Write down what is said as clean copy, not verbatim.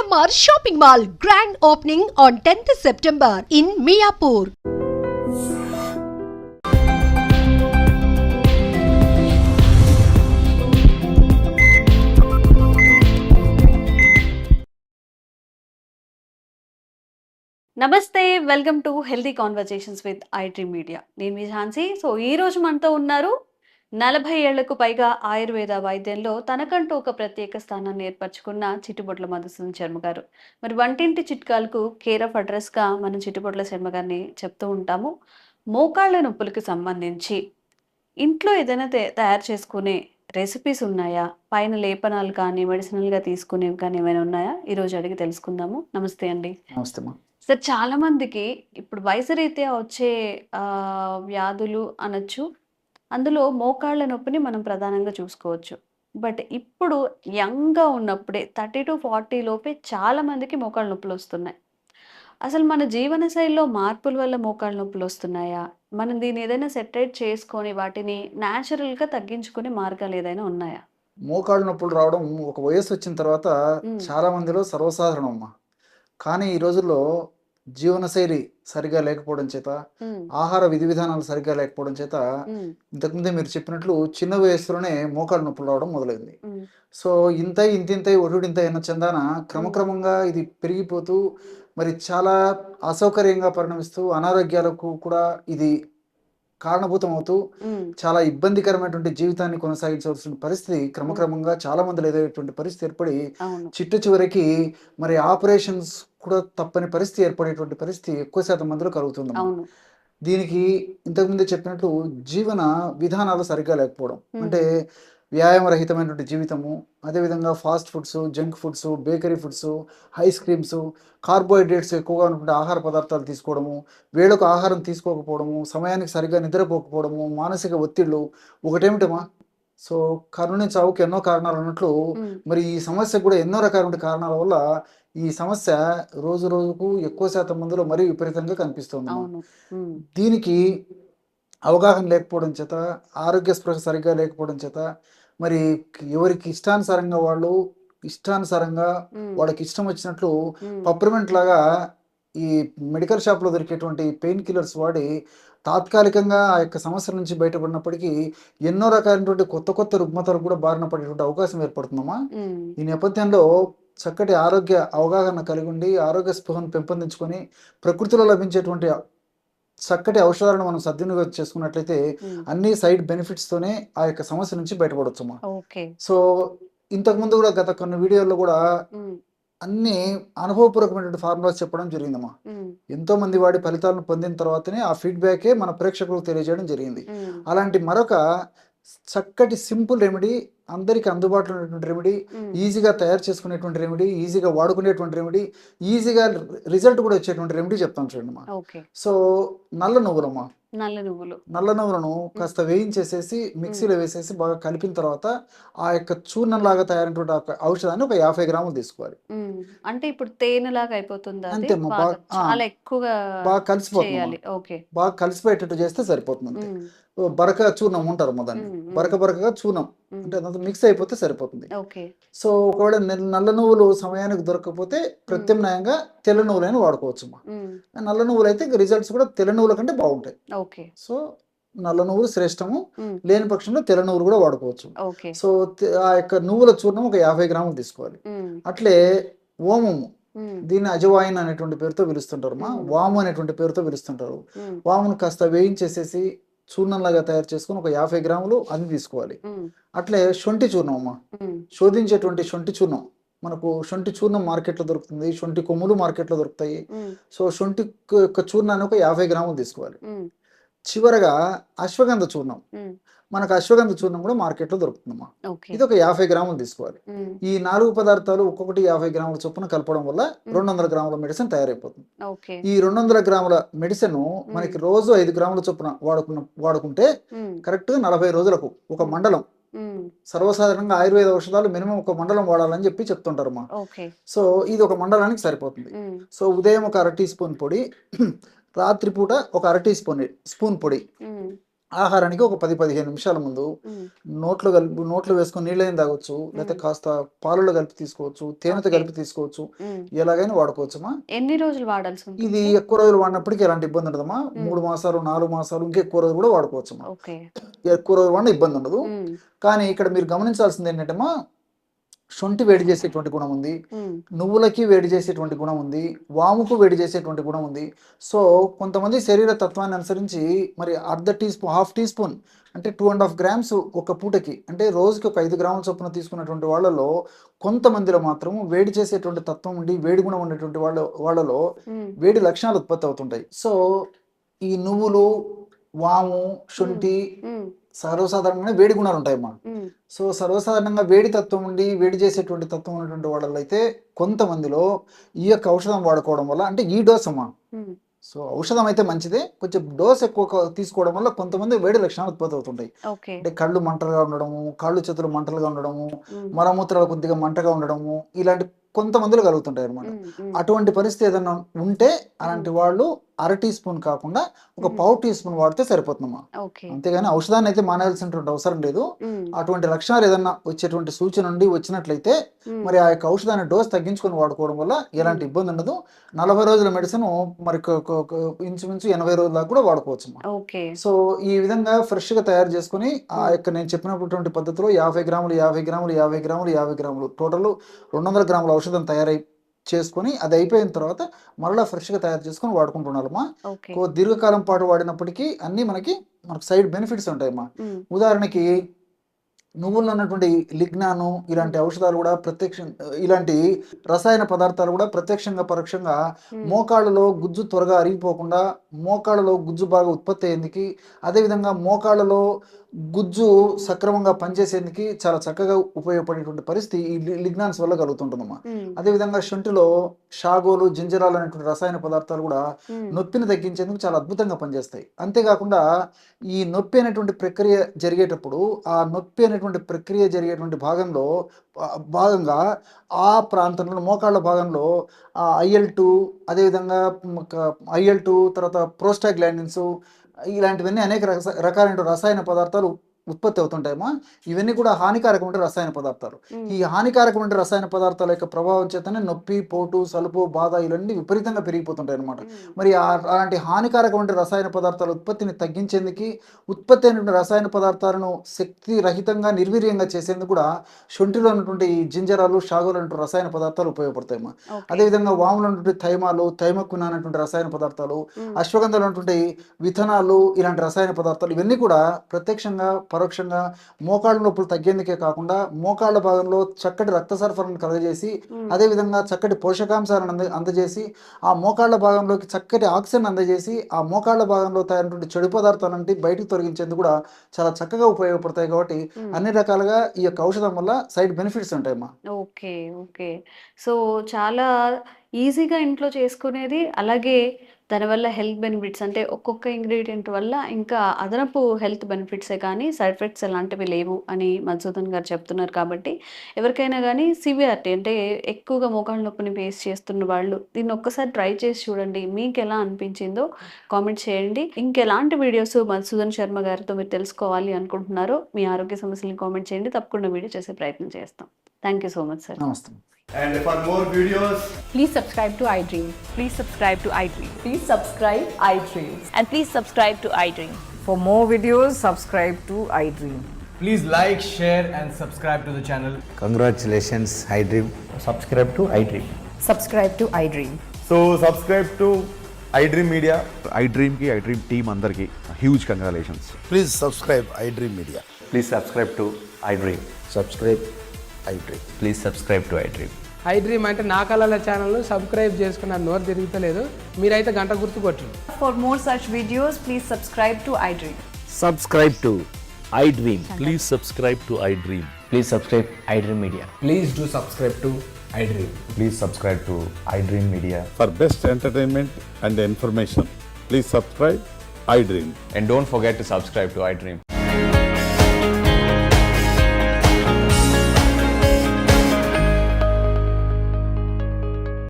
GMR Shopping Mall grand opening on 10th September in Miapur. నమస్తే, welcome to healthy conversations with iDream media. నేను మీ Jhansi. So ఈ రోజు మనతో ఉన్నారు 40 ఏళ్లకు పైగా ఆయుర్వేద వైద్యంలో తనకంటూ ఒక ప్రత్యేక స్థానాన్ని ఏర్పరచుకున్న చిట్టుబొట్ల మధుసూదన్ శర్మ గారు. మరి వంటింటి చిట్కాలకు కేర్ ఆఫ్ అడ్రస్గా మనం చిట్టుబొట్ల శర్మ గారిని చెప్తూ ఉంటాము. మోకాళ్ళ నొప్పులకు సంబంధించి ఇంట్లో ఏదైనా తయారు చేసుకునే రెసిపీస్ ఉన్నాయా? పైన లేపనాలు కానీ మెడిసినల్గా తీసుకునేవి కానీ ఏమైనా ఉన్నాయా? ఈరోజు అడిగి తెలుసుకుందాము. నమస్తే అండి. నమస్తే అమ్మా. సార్, చాలా మందికి ఇప్పుడు వయసు రీత్యా వచ్చే వ్యాధులు అనొచ్చు. అందులో మోకాళ్ళ నొప్పిని మనం ప్రధానంగా చూసుకోవచ్చు. బట్ ఇప్పుడు యంగ్‌గా ఉన్నప్పుడే 30-40 లోపే చాలా మందికి మోకాళ్ళ నొప్పులు వస్తున్నాయి. అసలు మన జీవన శైలిలో మార్పుల వల్ల మోకాళ్ళ నొప్పులు వస్తున్నాయా? మనం దీన్ని ఏదైనా సెటరేట్ చేసుకొని వాటిని న్యాచురల్‌గా తగ్గించుకునే మార్గాలు ఏదైనా ఉన్నాయా? మోకాళ్ళ నొప్పులు రావడం ఒక వయసు వచ్చిన తర్వాత హ్మ్. చాలా మందిలో సర్వసాధారణం అమ్మా. కానీ ఈ రోజుల్లో జీవనశైలి సరిగా లేకపోవడం చేత, హ్మ్. ఆహార విధి విధానాలు సరిగ్గా లేకపోవడం చేత, హ్మ్. ఇంతకుముందే మీరు చెప్పినట్లు చిన్న వయస్సులోనే మోకాళ్ళ నొప్పులు రావడం మొదలైంది. హ్మ్. సో ఇంతింతై ఒటుడింతై అన్న చందాన హ్మ్. క్రమక్రమంగా ఇది పెరిగిపోతూ మరి చాలా అసౌకర్యంగా పరిణమిస్తూ అనారోగ్యాలకు కూడా ఇది కారణభూతం అవుతూ హ్మ్. చాలా ఇబ్బందికరమైనటువంటి జీవితాన్ని కొనసాగించవలసిన పరిస్థితి హ్మ్. క్రమక్రమంగా చాలా మందిలో ఎదురయ్యేటువంటి పరిస్థితి ఏర్పడి అవును. చివరికి మరి ఆపరేషన్స్ కూడా తప్పని పరిస్థితి ఏర్పడేటువంటి పరిస్థితి ఎక్కువ శాతం మందిలో కలుగుతుందమ్మా. అవును. దీనికి ఇంతకుముందే చెప్పినట్లు జీవన విధానాలు సరిగ్గా లేకపోవడం, అంటే హ్మ్. వ్యాయామరహితమైనటువంటి జీవితము, అదేవిధంగా fast foods, junk foods, bakery foods, ice creams, carbohydrates ఎక్కువగా ఉన్నటువంటి ఆహార పదార్థాలు తీసుకోవడము, వేళకు ఆహారం తీసుకోకపోవడము, సమయానికి సరిగ్గా నిద్రపోకపోవడము, మానసిక ఒత్తిళ్ళు ఒకటేమిటమా. సో కరుణ చావుకి ఎన్నో కారణాలు అన్నట్లు హ్మ్. మరి ఈ సమస్య కూడా ఎన్నో రకాల కారణాల వల్ల ఈ సమస్య రోజు రోజుకు ఎక్కువ శాతం మందిలో మరీ విపరీతంగా కనిపిస్తుందమ్మా. అవును. హ్మ్. దీనికి అవగాహన లేకపోవడం చేత, ఆరోగ్య స్పృహ సరిగ్గా లేకపోవడం చేత, మరి ఎవరికి ఇష్టానుసారంగా వాళ్ళు ఇష్టానుసారంగా హ్మ్. వాళ్ళకి ఇష్టం వచ్చినట్లు హ్మ్. పప్రిమెంట్ లాగా ఈ మెడికల్ షాప్‌లో దొరికేటువంటి పెయిన్ కిల్లర్స్ వాడి తాత్కాలికంగా ఆ యొక్క సమస్య నుంచి బయటపడినప్పటికీ ఎన్నో రకాలైనటువంటి కొత్త కొత్త రుగ్మతలకు కూడా బారిన పడేటువంటి అవకాశం ఏర్పడుతుందమ్మా. హ్మ్. ఈ నేపథ్యంలో చక్కటి ఆరోగ్య అవగాహన కలిగి ఉండి, ఆరోగ్య స్పృహను పెంపొందించుకొని, ప్రకృతిలో లభించేటువంటి చక్కటి ఔషధాలను మనం సద్వినియోగం చేసుకున్నట్లయితే హ్మ్. అన్ని సైడ్ బెనిఫిట్స్తోనే ఆ యొక్క సమస్య నుంచి బయటపడొచ్చమ్మా. ఓకే. సో ఇంతకుముందు కూడా గత కొన్ని వీడియోల్లో కూడా హ్మ్. అన్ని అనుభవపూర్వకమైనటువంటి ఫార్ములాస్ చెప్పడం జరిగిందమ్మా. హ్మ్. ఎంతో మంది వాడి ఫలితాలను పొందిన తర్వాతనే ఆ ఫీడ్‌బ్యాకే మన ప్రేక్షకులకు తెలియజేయడం జరిగింది. హ్మ్. అలాంటి మరొక చక్కటి సింపుల్ రెమెడీ, అందరికి అందుబాటులో ఉన్నటువంటి రెమెడీ, హ్మ్. ఈజీగా తయారు చేసుకునేటువంటి రెమెడీ, ఈజీగా వాడుకునేటువంటి రెమెడీ, ఈజీగా రిజల్ట్ కూడా వచ్చేటువంటి రెమెడీ చెప్తాను చూడండమ్మా. ఓకే. సో నల్ల నువ్వులమ్మా. నల్ల నువ్వులు. నల్ల నువ్వులను హ్మ్. కాస్త వేయించేసేసి హ్మ్. మిక్సీలో వేసేసి బాగా కలిపిన తర్వాత ఆ యొక్క చూర్ణంలాగా తయారైనటువంటి ఔషధాన్ని ఒక 50 గ్రాములు తీసుకోవాలి. హ్మ్. అంటే ఇప్పుడు తేనెలాగా అయిపోతుందా అది? అంతే అమ్మా. బాగా చాలా ఎక్కువగా బాగా కలిసిపోతుందమ్మా. చేయాలి. ఓకే. బాగా కలిసిపోయేటట్టు చేస్తే సరిపోతుంది అంతే. హ్మ్. బరక చూర్ణం అంటారమ్మా దాన్ని. హ్మ్. హ్మ్. బరకగా చూర్ణం. హ్మ్. అంటే అదంతా మిక్స్ అయిపోతే సరిపోతుంది. ఓకే. సో ఒకవేళ నల్ల నువ్వులు సమయానికి దొరకకపోతే హ్మ్. ప్రత్యామ్నాయంగా తెల్ల నువ్వులైనా వాడుకోవచ్చమ్మా. హ్మ్. నల్ల నువ్వులైతే రిజల్ట్స్ కూడా తెల్ల నువ్వుల కంటే బాగుంటాయి. ఓకే. సో నల్ల నువ్వులు శ్రేష్టము. హ్మ్. లేని పక్షంలో తెల్ల నువ్వులు కూడా వాడుకోవచ్చు. ఓకే. సో ఆ యొక్క నువ్వుల చూర్ణం ఒక 50 గ్రాములు తీసుకోవాలి. హ్మ్. అట్లే ఓమము, హ్మ్. దీన్ని అజవాయిన్ అనేటువంటి పేరుతో పిలుస్తుంటారమ్మా. హ్మ్. వాము అనేటువంటి పేరుతో పిలుస్తుంటారు. హ్మ్. వామును కాస్త వేయించేసేసి చూర్ణంలాగా తయారు చేసుకొని ఒక 50 గ్రాములు అది తీసుకోవాలి. హ్మ్. అట్లే శొంఠి చూర్ణం అమ్మా. హ్మ్. శోధించేటువంటి శొంఠి చూర్ణం. మనకు శొంఠి చూర్ణం మార్కెట్‌లో దొరుకుతుంది. శొంఠి కొమ్ములు మార్కెట్‌లో దొరుకుతాయి. హ్మ్. సో శొంఠి యొక్క చూర్ణాన్ని ఒక 50 గ్రాములు తీసుకోవాలి. హ్మ్. చివరగా అశ్వగంధ చూర్ణం. హ్మ్. మనకు అశ్వగంధ చూర్ణం కూడా మార్కెట్‌లో దొరుకుతుందమ్మా. ఓకే. ఇది ఒక 50 గ్రాములు తీసుకోవాలి. హ్మ్. ఈ 4 పదార్థాలు ఒక్కొక్కటి 50 గ్రాముల చొప్పున కలపడం వల్ల హ్మ్. 200 గ్రాముల మెడిసిన్ తయారైపోతుంది. ఓకే. ఈ 200 గ్రాముల మెడిసిను హ్మ్. మనకి రోజు 5 గ్రాముల చొప్పున వాడుకుంటే హ్మ్. కరెక్ట్‌గా 40 రోజులకు ఒక హ్మ్. మండలం. హ్మ్. సర్వసాధారణంగా ఆయుర్వేద ఔషధాలు మినిమమ్ ఒక మండలం వాడాలని చెప్పి చెప్తుంటారమ్మా. ఓకే. సో ఇది ఒక మండలానికి సరిపోతుంది. హ్మ్. సో ఉదయం ఒక అర టీ స్పూన్ పొడి, రాత్రిపూట ఒక అర టీ స్పూన్ పొడి. హ్మ్. ఆహారానికి ఒక 10-15 నిమిషాల ముందు నోట్లో వేసుకొని నీళ్ళైనా తాగొచ్చు, లేకపోతే కాస్త పాలలో కలిపి తీసుకోవచ్చు, తేనెతో కలిపి తీసుకోవచ్చు, ఎలాగైనా వాడుకోవచ్చమ్మా. ఎన్ని రోజులు వాడాల్సి ఉంటుంది? ఇది ఎక్కువ రోజులు వాడినప్పటికీ ఎలాంటి ఇబ్బంది ఉండదమ్మా. 3 మాసాలు 4 మాసాలు ఇంకా ఎక్కువ రోజులు కూడా వాడుకోవచ్చమ్మా. ఓకే. ఎక్కువ రోజులు వాడిన ఇబ్బంది ఉండదు. కానీ ఇక్కడ మీరు గమనించాల్సింది ఏంటంటే శొంఠి వేడి చేసేటువంటి గుణం ఉంది, నువ్వులకి వేడి చేసేటువంటి గుణం ఉంది, వాముకు వేడి చేసేటువంటి గుణం ఉంది. సో కొంతమంది శరీర తత్వాన్ని అనుసరించి మరి హాఫ్ టీ స్పూన్ అంటే 2.5 గ్రామ్స్ ఒక పూటకి, అంటే రోజుకి ఒక 5 గ్రాముల చొప్పున తీసుకున్నటువంటి వాళ్ళలో కొంతమందిలో మాత్రం వేడి చేసేటువంటి తత్వం ఉండి వేడి గుణం ఉండేటువంటి వాళ్ళలో వేడి లక్షణాలు ఉత్పత్తి అవుతుంటాయి. సో ఈ నువ్వులు, వాము, శొంఠి సర్వసాధారణంగా వేడి గుణాలు ఉంటాయమ్మా. సో సర్వసాధారణంగా వేడి తత్వం ఉండి వేడి చేసేటువంటి తత్వం ఉన్నటువంటి వాళ్ళలో అయితే కొంతమందిలో ఈ యొక్క ఔషధం వాడుకోవడం వల్ల, అంటే ఈ డోస్ అమ్మా, సో ఔషధం అయితే మంచిదే, కొంచెం డోస్ ఎక్కువ తీసుకోవడం వల్ల కొంతమంది వేడి లక్షణాలు ఉత్పత్తి అవుతుంటాయి. అంటే కళ్ళు మంటలుగా ఉండడము, కాళ్ళు చేతులు మంటలుగా ఉండడము, మలమూత్రాలు కొద్దిగా మంటగా ఉండడము, ఇలాంటి కొంతమందిలో కలుగుతుంటాయి అనమాట. అటువంటి పరిస్థితి ఏదైనా ఉంటే అలాంటి వాళ్ళు 1/2 టీ స్పూన్ కాకుండా ఒక 1/4 టీ స్పూన్ వాడితే సరిపోతుందమ్మా. అంతేగాని ఔషధాన్ని అయితే మానేయాల్సినటువంటి అవసరం లేదు. అటువంటి లక్షణాలు ఏదన్నా వచ్చేటువంటి సూచన నుండి వచ్చినట్లయితే మరి ఆ యొక్క ఔషధాన్ని డోస్ తగ్గించుకొని వాడుకోవడం వల్ల ఎలాంటి ఇబ్బంది ఉండదు. 40 రోజుల మెడిసిన్ మరి ఇంచుమించు 80 రోజుల దాకా కూడా వాడుకోవచ్చు. సో ఈ విధంగా ఫ్రెష్ గా తయారు చేసుకుని ఆ యొక్క నేను చెప్పినటువంటి పద్ధతిలో 50 గ్రాములు 50 గ్రాములు 50 గ్రాములు 50 గ్రాములు టోటల్ 200 గ్రాముల ఔషధం తయారై చేసుకొని అది అయిపోయిన తర్వాత మరలా ఫ్రెష్గా తయారు చేసుకొని వాడుకుంటున్నారమ్మా. దీర్ఘకాలం పాటు వాడినప్పటికీ అన్నీ మనకు సైడ్ బెనిఫిట్స్ ఉంటాయమ్మా. ఉదాహరణకి నువ్వుల్లో ఉన్నటువంటి లిగ్నాను ఇలాంటి ఔషధాలు కూడా ఇలాంటి రసాయన పదార్థాలు కూడా ప్రత్యక్షంగా పరోక్షంగా మోకాళ్ళలో గుజ్జు త్వరగా అరిగిపోకుండా, మోకాళ్ళలో గుజ్జు బాగా ఉత్పత్తి అయ్యేందుకు, అదేవిధంగా మోకాళ్ళలో గుజ్జు సక్రమంగా పనిచేసేందుకు చాలా చక్కగా ఉపయోగపడేటువంటి పరిస్థితి ఈ లిగ్నాన్స్ వల్ల కలుగుతుంటుందమ్మా. అదేవిధంగా శొంఠిలో షాగోలు, జింజరాలు అనేటువంటి రసాయన పదార్థాలు కూడా నొప్పిని తగ్గించేందుకు చాలా అద్భుతంగా పనిచేస్తాయి. అంతేకాకుండా ఈ నొప్పి అనేటువంటి ప్రక్రియ జరిగేటప్పుడు ఆ నొప్పి అనేటువంటి ప్రక్రియ జరిగేటువంటి భాగంగా ఆ ప్రాంతంలో మోకాళ్ళ భాగంలో IL-2, అదేవిధంగా IL-2 తర్వాత ప్రోస్టాగ్లాండిన్స్ ఇలాంటివన్నీ అనేక రకాలైన రసాయన పదార్థాలు ఉత్పత్తి అవుతుంటాయమ్మా. ఇవన్నీ కూడా హానికారకమైన రసాయన పదార్థాలు. ఈ హానికారకమైన రసాయన పదార్థాల యొక్క ప్రభావం చేతనే నొప్పి, పోటు, సలుపు, బాధ ఇవన్నీ విపరీతంగా పెరిగిపోతుంటాయి అనమాట. మరి అలాంటి హానికారకమైన రసాయన పదార్థాల ఉత్పత్తిని తగ్గించేందుకు, ఉత్పత్తి అయినటువంటి రసాయన పదార్థాలను శక్తి రహితంగా నిర్వీర్యంగా చేసేందుకు కూడా శొంఠిలో ఉన్నటువంటి జింజరాలు, షాగోలు అనేటువంటి రసాయన పదార్థాలు ఉపయోగపడతాయమ్మా. అదేవిధంగా వాములో ఉన్నటువంటి థైమాలు, థైమక్విన్ అనేటువంటి రసాయన పదార్థాలు, అశ్వగంధలో ఉన్నటువంటి విథనాలు ఇలాంటి రసాయన పదార్థాలు ఇవన్నీ కూడా ప్రత్యక్షంగా పరోక్షంగా మోకాళ్ళ నొప్పులు తగ్గేందుకే కాకుండా మోకాళ్ళ భాగంలో చక్కటి రక్త సరఫరాను కలగజేసి, అదేవిధంగా చక్కటి పోషకాంశాలను అందజేసి, ఆ మోకాళ్ళ భాగంలోకి చక్కటి ఆక్సిజన్ అందజేసి, ఆ మోకాళ్ళ భాగంలో తయారైనటువంటి చెడు పదార్థాలంటే బయటకు తొలగించేందుకు కూడా చాలా చక్కగా ఉపయోగపడతాయి. కాబట్టి అన్ని రకాలుగా ఈ యొక్క ఔషధం వల్ల సైడ్ బెనిఫిట్స్ ఉంటాయమ్మా. ఓకే. సో చాలా ఈజీగా ఇంట్లో చేసుకునేది, అలాగే దానివల్ల హెల్త్ బెనిఫిట్స్ అంటే ఒక్కొక్క ఇంగ్రీడియంట్ వల్ల ఇంకా అదనపు హెల్త్ బెనిఫిట్సే కానీ సైడ్ ఎఫెక్ట్స్ ఎలాంటివి లేవు అని మధుసూదన్ గారు చెప్తున్నారు. కాబట్టి ఎవరికైనా కానీ సివియారిటీ అంటే ఎక్కువగా మోకాళ్ళ నొప్పిని ఫేస్ చేస్తున్న వాళ్ళు దీన్ని ఒక్కసారి ట్రై చేసి చూడండి. మీకు ఎలా అనిపించిందో కామెంట్ చేయండి. ఇంకెలాంటి వీడియోస్ మధుసూదన్ శర్మ గారితో మీరు తెలుసుకోవాలి అనుకుంటున్నారో మీ ఆరోగ్య సమస్యలను కామెంట్ చేయండి. తప్పకుండా వీడియో చేసే ప్రయత్నం చేస్తాం. Thank you so much sir. నమస్తే. And for more videos, please subscribe to iDream. Please subscribe to iDream. Please subscribe iDream. And please subscribe to iDream. For more videos, subscribe to iDream. please like, share and subscribe to the channel. Congratulations, iDream. Subscribe to iDream. Subscribe to iDream. So subscribe to iDream Media. iDream ki iDream team andarki huge congratulations. Please subscribe iDream Media. Please subscribe to iDream. Subscribe iDream. Please subscribe to iDream. iDream అంటే నా కళల channel subscribe చేసుకున్న నోరు తిరుగుతలేదు, మీరైతే గంట గుర్తు కొట్టండి. For more such videos, please subscribe to iDream. Subscribe to iDream. Please subscribe to iDream. Please subscribe iDream Media. Please do subscribe to iDream. Please subscribe to iDream Media. For best entertainment and information, please subscribe iDream. And don't forget to subscribe to iDream.